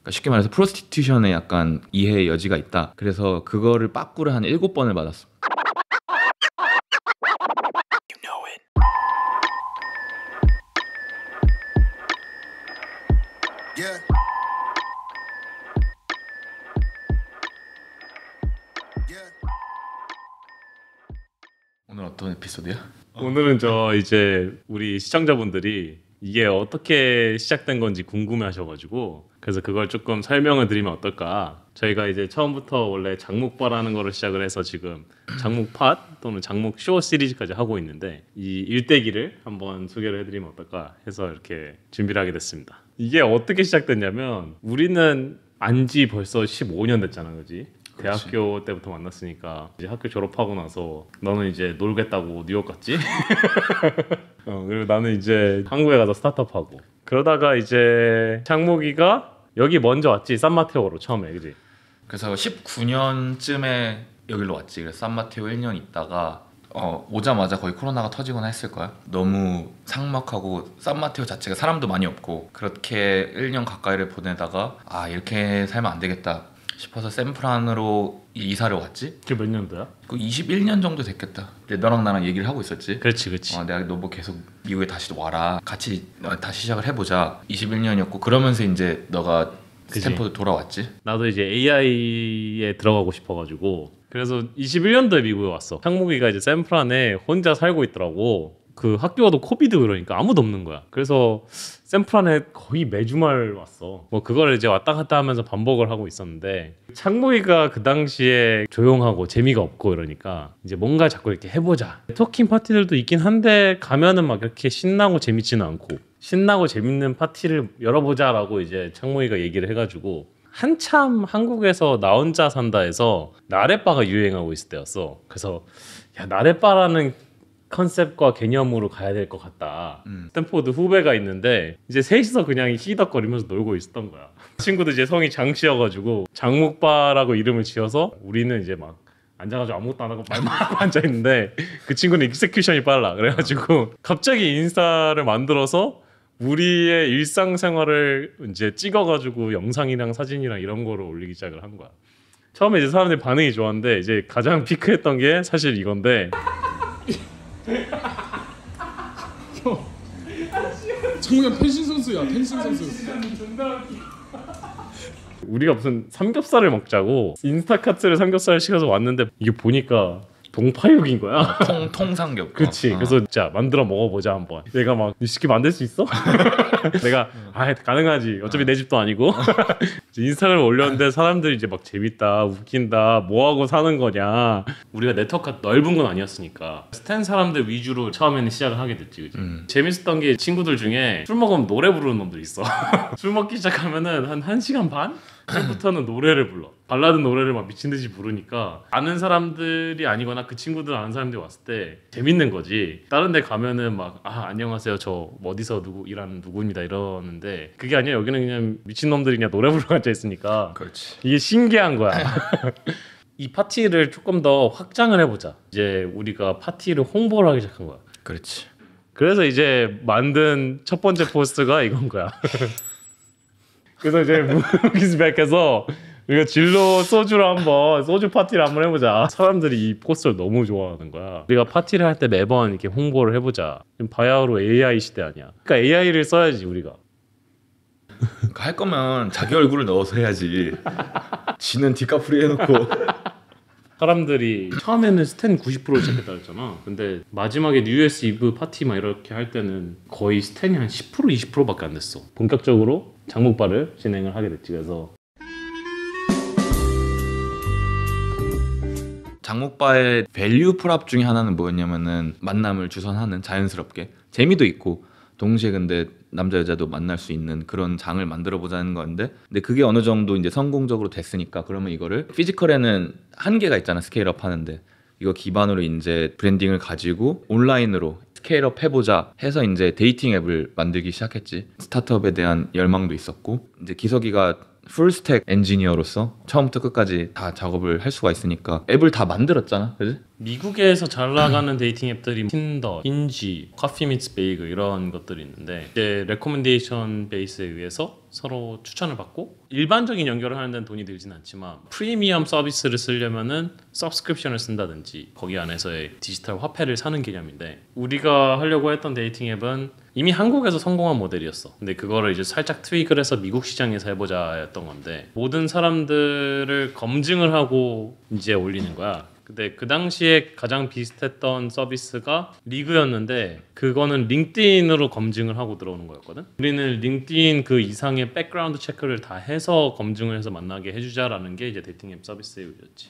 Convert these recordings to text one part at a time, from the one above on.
그러니까 쉽게 말해서 프로스티튜션에 약간 이해의 여지가 있다. 그래서 그거를 빠꾸를 한 7번을 받았어. 오늘 어떤 에피소드야? 오늘은 저 이제 우리 시청자분들이 이게 어떻게 시작된 건지 궁금해 하셔가지고 그래서 그걸 조금 설명을 드리면 어떨까. 저희가 이제 처음부터 원래 장묵바라는 거를 시작을 해서 지금 장묵팟 또는 장묵쇼 시리즈까지 하고 있는데 이 일대기를 한번 소개를 해드리면 어떨까 해서 이렇게 준비를 하게 됐습니다. 이게 어떻게 시작됐냐면 우리는 안지 벌써 15년 됐잖아, 그지? 대학교 때부터 만났으니까 이제 학교 졸업하고 나서 너는 이제 놀겠다고 뉴욕 갔지? 그리고 나는 이제 한국에 가서 스타트업하고 그러다가 이제 창목이가 여기 먼저 왔지, 산마테오로 처음에, 그지? 그래서 19년쯤에 여기로 왔지. 그래서 산마테오 1년 있다가 오자마자 거의 코로나가 터지거나 했을 거야. 너무 삭막하고 산마테오 자체가 사람도 많이 없고 그렇게 1년 가까이를 보내다가 이렇게 살면 안 되겠다 싶어서 샌프란으로 이사를 왔지. 그게 몇 년도야? 그 21년 정도 됐겠다. 근데 너랑 나랑 얘기를 하고 있었지. 그렇지. 내가 너 뭐 계속 미국에 다시 와라, 같이 다시 시작을 해보자. 21년이었고 그러면서 이제 너가 스탠포드 돌아왔지. 나도 이제 AI에 들어가고 싶어가지고 그래서 21년도에 미국에 왔어. 창목이가 이제 샌프란에 혼자 살고 있더라고. 그 학교도 코비드 그러니까 아무도 없는 거야. 그래서 샌프란에 거의 매주말 왔어. 뭐 그걸 이제 왔다 갔다 하면서 반복을 하고 있었는데 창모이가 그 당시에 조용하고 재미가 없고 이러니까 이제 뭔가 자꾸 이렇게 해보자. 토킹 파티들도 있긴 한데 가면은 막 이렇게 신나고 재밌지는 않고 신나고 재밌는 파티를 열어보자라고 이제 창모이가 얘기를 해가지고 한참 한국에서 나 혼자 산다 해서 나래바가 유행하고 있을 때였어. 그래서 야, 나래바라는 컨셉과 개념으로 가야 될 것 같다. 스탠포드 후배가 있는데 이제 셋이서 그냥 히덕거리면서 놀고 있었던 거야. 친구도 이제 성이 장씨여가지고 장묵바라고 이름을 지어서 우리는 이제 막 앉아가지고 아무것도 안 하고 말만 하고 앉아있는데 그 친구는 익스큐션이 빨라. 그래가지고 갑자기 인스타를 만들어서 우리의 일상생활을 이제 찍어가지고 영상이랑 사진이랑 이런 거를 올리기 시작을 한 거야. 처음에 이제 사람들이 반응이 좋았는데 이제 가장 피크했던 게 사실 이건데 정우야 펜싱 선수야. 펜싱 선수. 우리가 무슨 삼겹살을 먹자고 인스타카트를 삼겹살을 시켜서 왔는데 이게 보니까 동파육인 거야. 통삼겹. 그렇지. 그래서 자 만들어 먹어보자 한번. 내가 막 이 새끼 만들 수 있어? 내가 가능하지. 어차피 내 집도 아니고. 인스타그램 올렸는데 사람들이 이제 막 재밌다, 웃긴다, 뭐 하고 사는 거냐. 우리가 네트워크가 넓은 건 아니었으니까 스탠 사람들 위주로 처음에는 시작을 하게 됐지, 그치? 재밌었던 게 친구들 중에 술 먹으면 노래 부르는 놈들 있어. 술 먹기 시작하면은 한 1시간 반? 부터는 노래를 불러. 발라드 노래를 막 미친 듯이 부르니까 아는 사람들이 아니거나 그 친구들 아는 사람들이 왔을 때 재밌는 거지. 다른 데 가면은 막 안녕하세요, 저 어디서 누구 일하는 누구입니다 이러는데 그게 아니라 여기는 그냥 미친놈들이 그냥 노래 부르고 앉아 있으니까 그렇지. 이게 신기한 거야. 이 파티를 조금 더 확장을 해보자. 이제 우리가 파티를 홍보를 하기 시작한 거야. 그렇지. 그래서 이제 만든 첫 번째 포스트가 이건 거야. 그래서 이제 무기스백해서 우리가 진로 소주로 한번 소주 파티를 한번 해보자. 사람들이 이 포스터를 너무 좋아하는 거야. 우리가 파티를 할 때 매번 이렇게 홍보를 해보자. 지금 바야흐로 AI 시대 아니야. 그러니까 AI를 써야지 우리가. 그러니까 할 거면 자기 얼굴을 넣어서 해야지. 지는 디카프리 해놓고. 사람들이 처음에는 스탠 90% 시작했다 했잖아. 근데 마지막에 뉴이어스 이브 파티 막 이렇게 할 때는 거의 스탠이 한 10% 20%밖에 안 됐어. 본격적으로 장묵바를 진행을 하게 됐지. 그래서 장묵바의 밸류 프랍 중에 하나는 뭐였냐면은 만남을 주선하는, 자연스럽게 재미도 있고 동시에 근데 남자 여자도 만날 수 있는 그런 장을 만들어 보자는 건데, 근데 그게 어느 정도 이제 성공적으로 됐으니까 그러면 이거를 피지컬에는 한계가 있잖아, 스케일업 하는데. 이거 기반으로 이제 브랜딩을 가지고 온라인으로 스케일업 해보자 해서 이제 데이팅 앱을 만들기 시작했지. 스타트업에 대한 열망도 있었고, 이제 기석이가 풀스택 엔지니어로서 처음부터 끝까지 다 작업을 할 수가 있으니까 앱을 다 만들었잖아, 그지? 미국에서 잘 나가는 데이팅 앱들이 틴더, 힌지, 커피 미츠 베이글 이런 것들이 있는데 이제 레코멘데이션 베이스에 의해서 서로 추천을 받고 일반적인 연결을 하는 데는 돈이 들진 않지만 프리미엄 서비스를 쓰려면은 서브스크립션을 쓴다든지 거기 안에서의 디지털 화폐를 사는 개념인데 우리가 하려고 했던 데이팅 앱은 이미 한국에서 성공한 모델이었어. 근데 그거를 이제 살짝 트윅을 해서 미국 시장에서 해보자 했던 건데 모든 사람들을 검증을 하고 이제 올리는 거야. 근데 그 당시에 가장 비슷했던 서비스가 리그였는데 그거는 링크드인으로 검증을 하고 들어오는 거였거든. 우리는 링크드인 그 이상의 백그라운드 체크를 다 해서 검증을 해서 만나게 해주자라는 게 이제 데이팅 앱 서비스의 의도였지.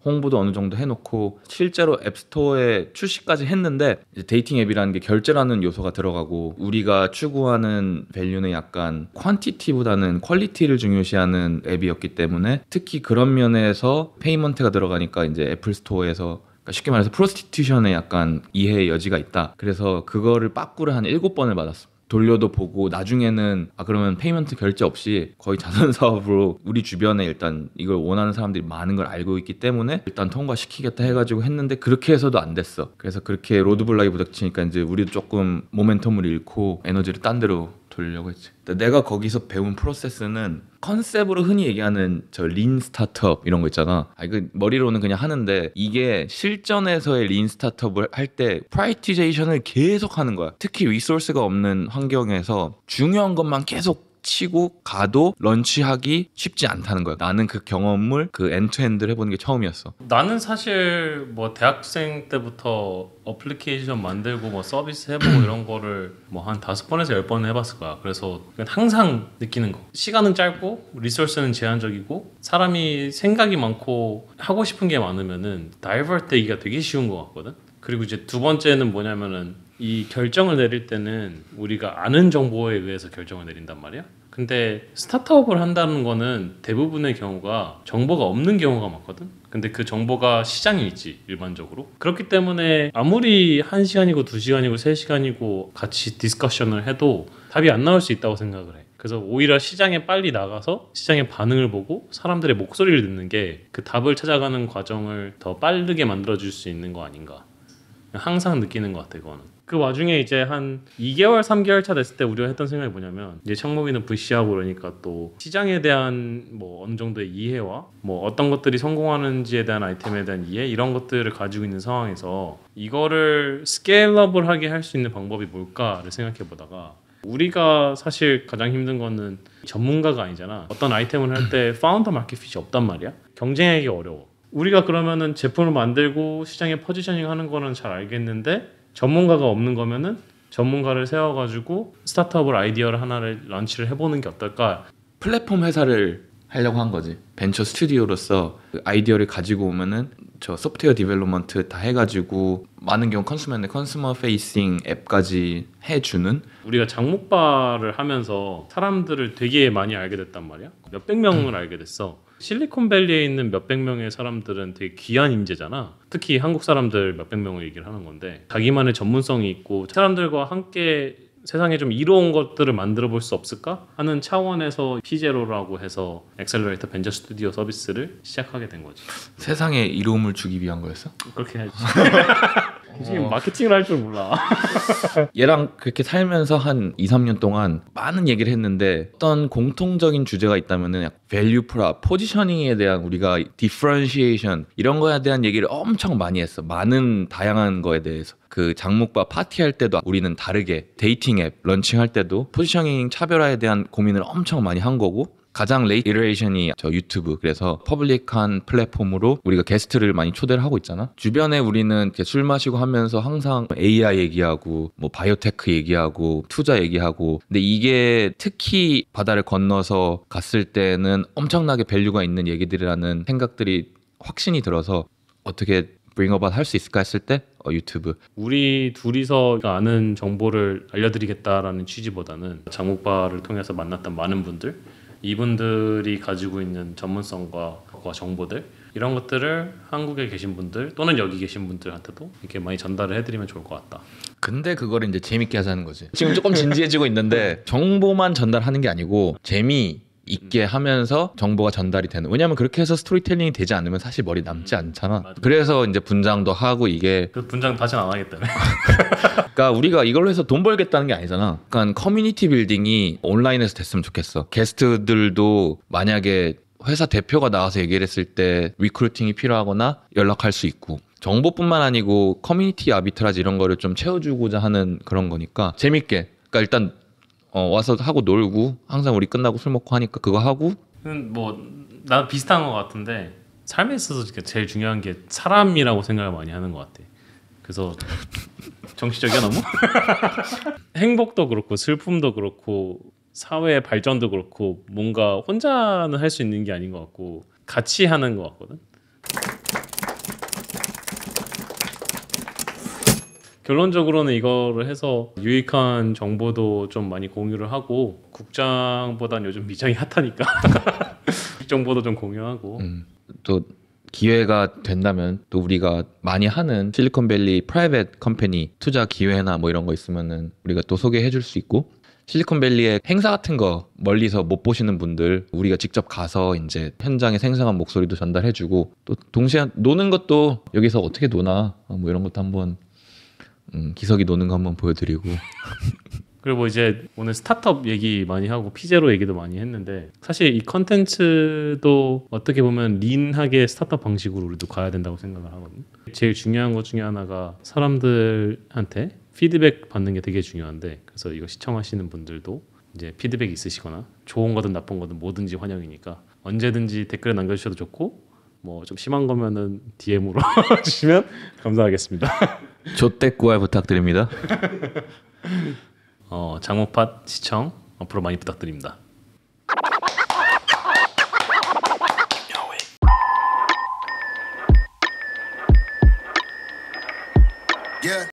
홍보도 어느 정도 해놓고 실제로 앱스토어에 출시까지 했는데 이제 데이팅 앱이라는 게 결제라는 요소가 들어가고 우리가 추구하는 밸류는 약간 퀀티티보다는 퀄리티를 중요시하는 앱이었기 때문에 특히 그런 면에서 페이먼트가 들어가니까 이제 애플 스토어에서 그러니까 쉽게 말해서 프로스티튜션에 약간 이해의 여지가 있다. 그래서 그거를 빠꾸를 한 7번을 받았어. 돌려도 보고 나중에는 그러면 페이먼트 결제 없이 거의 자선 사업으로 우리 주변에 일단 이걸 원하는 사람들이 많은 걸 알고 있기 때문에 일단 통과시키겠다 해가지고 했는데 그렇게 해서도 안 됐어. 그래서 그렇게 로드블락이 부닥치니까 이제 우리도 조금 모멘텀을 잃고 에너지를 딴 데로 돌리려고 했지. 내가 거기서 배운 프로세스는 컨셉으로 흔히 얘기하는 저 린 스타트업 이런 거 있잖아. 이거 머리로는 그냥 하는데 이게 실전에서의 린 스타트업을 할 때 프라이티제이션을 계속 하는 거야. 특히 리소스가 없는 환경에서 중요한 것만 계속 치고 가도 런치하기 쉽지 않다는 거야. 나는 그 경험을 그 엔드투엔드를 해보는 게 처음이었어. 나는 사실 뭐 대학생 때부터 어플리케이션 만들고 뭐 서비스 해보고 이런 거를 뭐 한 5번에서 10번 해봤을 거야. 그래서 항상 느끼는 거. 시간은 짧고 리소스는 제한적이고 사람이 생각이 많고 하고 싶은 게 많으면은 다이버트 되기가 되게 쉬운 것 같거든. 그리고 이제 두 번째는 뭐냐면은 이 결정을 내릴 때는 우리가 아는 정보에 의해서 결정을 내린단 말이야. 근데 스타트업을 한다는 거는 대부분의 경우가 정보가 없는 경우가 많거든. 근데 그 정보가 시장에 있지 일반적으로. 그렇기 때문에 아무리 1시간이고 2시간이고 3시간이고 같이 디스커션을 해도 답이 안 나올 수 있다고 생각을 해. 그래서 오히려 시장에 빨리 나가서 시장의 반응을 보고 사람들의 목소리를 듣는 게 그 답을 찾아가는 과정을 더 빠르게 만들어줄 수 있는 거 아닌가. 항상 느끼는 것 같아 그거는. 그 와중에 이제 한 2개월 3개월 차 됐을 때 우리가 했던 생각이 뭐냐면 이제 창목이는 VC하고 그러니까 또 시장에 대한 뭐 어느 정도의 이해와 뭐 어떤 것들이 성공하는지에 대한 아이템에 대한 이해 이런 것들을 가지고 있는 상황에서 이거를 스케일업을 할 수 있는 방법이 뭘까를 생각해 보다가 우리가 사실 가장 힘든 거는 전문가가 아니잖아. 어떤 아이템을 할 때 파운더 마켓핏이 없단 말이야. 경쟁하기 어려워. 우리가 그러면은 제품을 만들고 시장에 포지셔닝 하는 거는 잘 알겠는데 전문가가 없는 거면은 전문가를 세워가지고 스타트업을 아이디어를 하나를 런치를 해보는 게 어떨까. 플랫폼 회사를 하려고 한 거지. 벤처 스튜디오로서 그 아이디어를 가지고 오면은 저 소프트웨어 디벨롭먼트 다 해가지고 많은 경우 컨슈머인데 컨슈머 페이싱 앱까지 해주는. 우리가 장목바를 하면서 사람들을 되게 많이 알게 됐단 말이야. 몇백 명을 알게 됐어. 실리콘밸리에 있는 몇백 명의 사람들은 되게 귀한 인재잖아. 특히 한국 사람들 몇백 명을 얘기를 하는 건데 자기만의 전문성이 있고 사람들과 함께 세상에 좀 이로운 것들을 만들어 볼 수 없을까 하는 차원에서 피제로라고 해서 엑셀러레이터 벤처 스튜디오 서비스를 시작하게 된 거지. 세상에 이로움을 주기 위한 거였어? 그렇게 해야지. 지금 마케팅을 할 줄 몰라. 얘랑 그렇게 살면서 한 2, 3년 동안 많은 얘기를 했는데 어떤 공통적인 주제가 있다면은 밸류 프랍, 포지셔닝에 대한 우리가 디퍼런시에이션 이런 거에 대한 얘기를 엄청 많이 했어. 많은 다양한 거에 대해서. 그 장목바 파티할 때도 우리는 다르게 데이팅 앱 런칭할 때도 포지셔닝 차별화에 대한 고민을 엄청 많이 한 거고 가장 레이트 이터레이션이 저 유튜브. 그래서 퍼블릭한 플랫폼으로 우리가 게스트를 많이 초대를 하고 있잖아. 주변에 우리는 이렇게 술 마시고 하면서 항상 AI 얘기하고 뭐 바이오테크 얘기하고 투자 얘기하고 근데 이게 특히 바다를 건너서 갔을 때는 엄청나게 밸류가 있는 얘기들이라는 생각들이 확신이 들어서 어떻게 브링어바웃 할 수 있을까 했을 때 유튜브. 우리 둘이서 아는 정보를 알려드리겠다라는 취지보다는 장목바를 통해서 만났던 많은 분들 이분들이 가지고 있는 전문성과 정보들 이런 것들을 한국에 계신 분들 또는 여기 계신 분들한테도 이렇게 많이 전달을 해드리면 좋을 것 같다. 근데 그거를 이제 재밌게 하자는 거지. 지금 조금 진지해지고 있는데 정보만 전달하는 게 아니고 재미 있게 하면서 정보가 전달이 되는. 왜냐면 그렇게 해서 스토리텔링이 되지 않으면 사실 머리 남지 않잖아. 맞아. 그래서 이제 분장도 하고 이게 그 분장 다시는 안 하겠다며. 그러니까 우리가 이걸로 해서 돈 벌겠다는 게 아니잖아. 그러니까 커뮤니티 빌딩이 온라인에서 됐으면 좋겠어. 게스트들도 만약에 회사 대표가 나와서 얘기를 했을 때 리크루팅이 필요하거나 연락할 수 있고 정보뿐만 아니고 커뮤니티 아비트라지 이런 거를 좀 채워주고자 하는 그런 거니까 재밌게. 그러니까 일단 와서 하고 놀고 항상 우리 끝나고 술 먹고 하니까 그거 하고 뭐나 비슷한 것 같은데 삶에 있어서 제일 중요한 게 사람이라고 생각을 많이 하는 것 같아. 그래서 정치적이야 너무? 행복도 그렇고 슬픔도 그렇고 사회의 발전도 그렇고 뭔가 혼자는 할 수 있는 게 아닌 것 같고 같이 하는 것 같거든. 결론적으로는 이거를 해서 유익한 정보도 좀 많이 공유를 하고 국장보단 요즘 미장이 핫하니까 정보도 좀 공유하고 또 기회가 된다면 또 우리가 많이 하는 실리콘밸리 프라이빗 컴퍼니 투자 기회나 뭐 이런 거 있으면은 우리가 또 소개해 줄 수 있고 실리콘밸리의 행사 같은 거 멀리서 못 보시는 분들 우리가 직접 가서 이제 현장의 생생한 목소리도 전달해 주고 또 동시에 노는 것도 여기서 어떻게 노나 뭐 이런 것도 한번 기석이 노는 거 한번 보여드리고 그리고 이제 오늘 스타트업 얘기 많이 하고 피제로 얘기도 많이 했는데 사실 이 컨텐츠도 어떻게 보면 린하게 스타트업 방식으로 우리도 가야 된다고 생각을 하거든. 제일 중요한 것 중에 하나가 사람들한테 피드백 받는 게 되게 중요한데 그래서 이거 시청하시는 분들도 이제 피드백 있으시거나 좋은 거든 나쁜 거든 뭐든지 환영이니까 언제든지 댓글에 남겨주셔도 좋고 뭐 좀 심한 거면은 DM으로 주시면 감사하겠습니다. 조댓구알 부탁드립니다. 장모팟 시청 앞으로 많이 부탁드립니다.